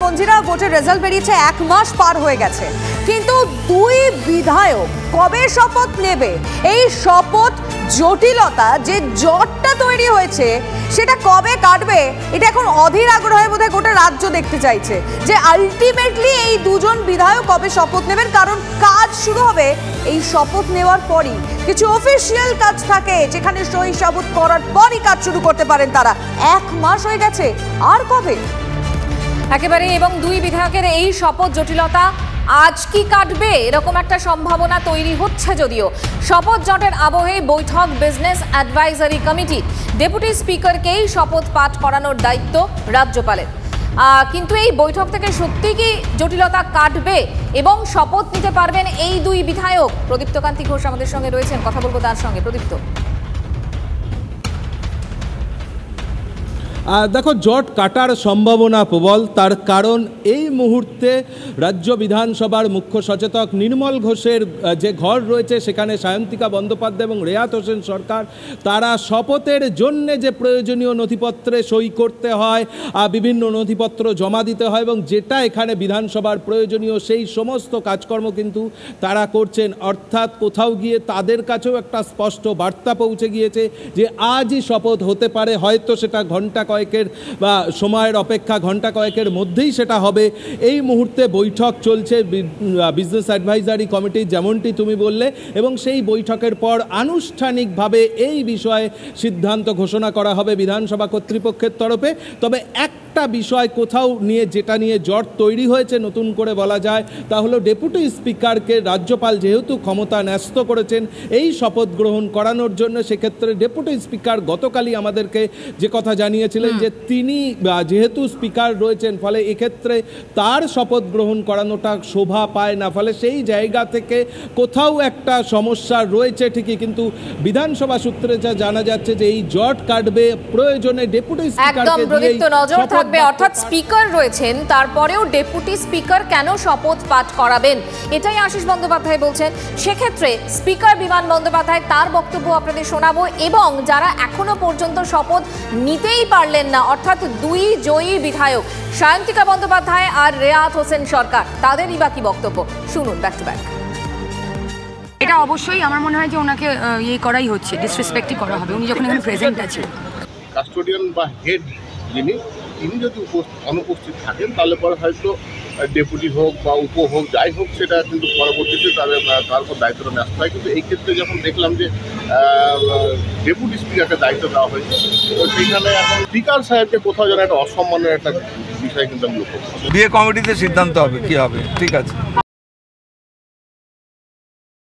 মঞ্জিরা, ভোটের রেজাল্ট বেরিয়েছে, 1 মাস পার হয়ে গেছে, কিন্তু 2 বিধায়ক কবে শপথ নেবে? এই শপথ জটিলতা, যে জটটা তৈরি হয়েছে সেটা কবে কাটবে, এটা এখন অধীর আগ্রহে বোধহয় গোটা রাজ্য দেখতে চাইছে যে আলটিমেটলি এই 2জন বিধায়ক কবে শপথ নেবেন। কারণ কাজ শুরু হবে এই শপথ নেওয়ার পরই। কিছু অফিসিয়াল কাজ থাকে যেখানে সই সাবুত করার পরই কাজ শুরু করতে পারেন তারা। 1 মাস হয়ে গেছে, আর কবে? একেবারে, এবং 2 বিধায়কের এই শপথ জটিলতা আজ কি কাটবে এরকম একটা সম্ভাবনা তৈরি হচ্ছে। যদিও শপথ জটের আবহে বৈঠক বিজনেস অ্যাডভাইজারি কমিটি, ডেপুটি স্পিকারকেই শপথ পাঠ করানোর দায়িত্ব রাজ্যপালের। কিন্তু এই বৈঠক থেকে সত্যি কি জটিলতা কাটবে এবং শপথ নিতে পারবেন এই 2 বিধায়ক? প্রদীপ্ত কান্তি ঘোষ আমাদের সঙ্গে রয়েছেন, কথা বলবো তার সঙ্গে। প্রদীপ্ত, দেখো, জট কাটার সম্ভাবনা প্রবল। তার কারণ এই মুহূর্তে রাজ্য বিধানসভার মুখ্য সচেতক নির্মল ঘোষের যে ঘর রয়েছে সেখানে সায়ন্তিকা বন্দ্যোপাধ্যায় এবং রেয়াত হোসেন সরকার, তারা শপথের জন্যে যে প্রয়োজনীয় নথিপত্রে সই করতে হয়, বিভিন্ন নথিপত্র জমা দিতে হয় এবং যেটা এখানে বিধানসভার প্রয়োজনীয় সেই সমস্ত কাজকর্ম কিন্তু তারা করছেন। অর্থাৎ কোথাও গিয়ে তাদের কাছেও একটা স্পষ্ট বার্তা পৌঁছে গিয়েছে যে আজই শপথ হতে পারে, হয়তো সেটা ঘন্টা কয়েকের বা সময়ের অপেক্ষা, ঘন্টা কয়েকের মধ্যেই সেটা হবে। এই মুহূর্তে বৈঠক চলছে বিজনেস অ্যাডভাইজারি কমিটি, যেমনটি তুমি বললে, এবং সেই বৈঠকের পর আনুষ্ঠানিকভাবে এই বিষয়ে সিদ্ধান্ত ঘোষণা করা হবে বিধানসভা কর্তৃপক্ষের তরফে। তবে একটা বিষয় কোথাও নিয়ে, যেটা নিয়ে জট তৈরি হয়েছে নতুন করে বলা যায়, তা হলো ডেপুটি স্পিকারকে রাজ্যপাল যেহেতু ক্ষমতা ন্যস্ত করেছেন এই শপথ গ্রহণ করানোর জন্য, সেক্ষেত্রে ডেপুটি স্পিকার গতকালই আমাদেরকে যে কথা জানিয়েছিলেন যে তিনি যেহেতু স্পিকার রয়েছেন, ফলে এক্ষেত্রে তার শপথ গ্রহণ করানোটা শোভা পায় না। ফলে সেই জায়গা থেকে কোথাও একটা সমস্যা রয়েছে ঠিকই, কিন্তু বিধানসভা সূত্রে যা জানা যাচ্ছে যে এই জট কাটবে প্রয়োজনে ডেপুটি স্পিকারকে দিয়েই নজর থাকবে। অর্থাৎ স্পিকার রয়েছেন, তারপরেও ডেপুটি স্পিকার কেন শপথ পাঠ করাবেন, এটাই আশিস বন্দ্যোপাধ্যায় বলছেন। সেক্ষেত্রে স্পিকার বিমান বন্দ্যোপাধ্যায় তার বক্তব্য আপনাদের শোনাবো, এবং যারা এখনো পর্যন্ত শপথ নিতেই পারলেন না, অর্থাৎ 2 জয়ী বিধায়ক সায়ন্তিকা বন্দ্যোপাধ্যায় আর রেয়াত হোসেন সরকার, তাদেরই বাকি বক্তব্য শুনুন ব্যাক টু ব্যাক। এটা অবশ্যই আমার মনে হয় যে ওনাকে ইয়ে করাই হচ্ছে, ডিসরেসপেক্টই করা হবে। উনি যখন এখানে প্রেজেন্ট আছেন, কাস্টোডিয়ান বা হেড তিনি যদি অনুপস্থিত থাকেন, তাহলে পরে হয়তো ডেপুটি হোক বা উপ হোক, যাই হোক, সেটা কিন্তু পরবর্তীতে তার উপর দায়িত্বটা ন্যস্ত হয়। কিন্তু এই ক্ষেত্রে যখন দেখলাম যে ডেপুটি স্পিকারকে দায়িত্ব দেওয়া হয়েছে, তো সেইখানে এখন স্পিকার সাহেবকে কোথাও যেন একটা অসম্মানের একটা বিষয় কিন্তু আমি লক্ষ্য করছি। বিয়ে কমিটিতে সিদ্ধান্ত হবে কি হবে, ঠিক আছে।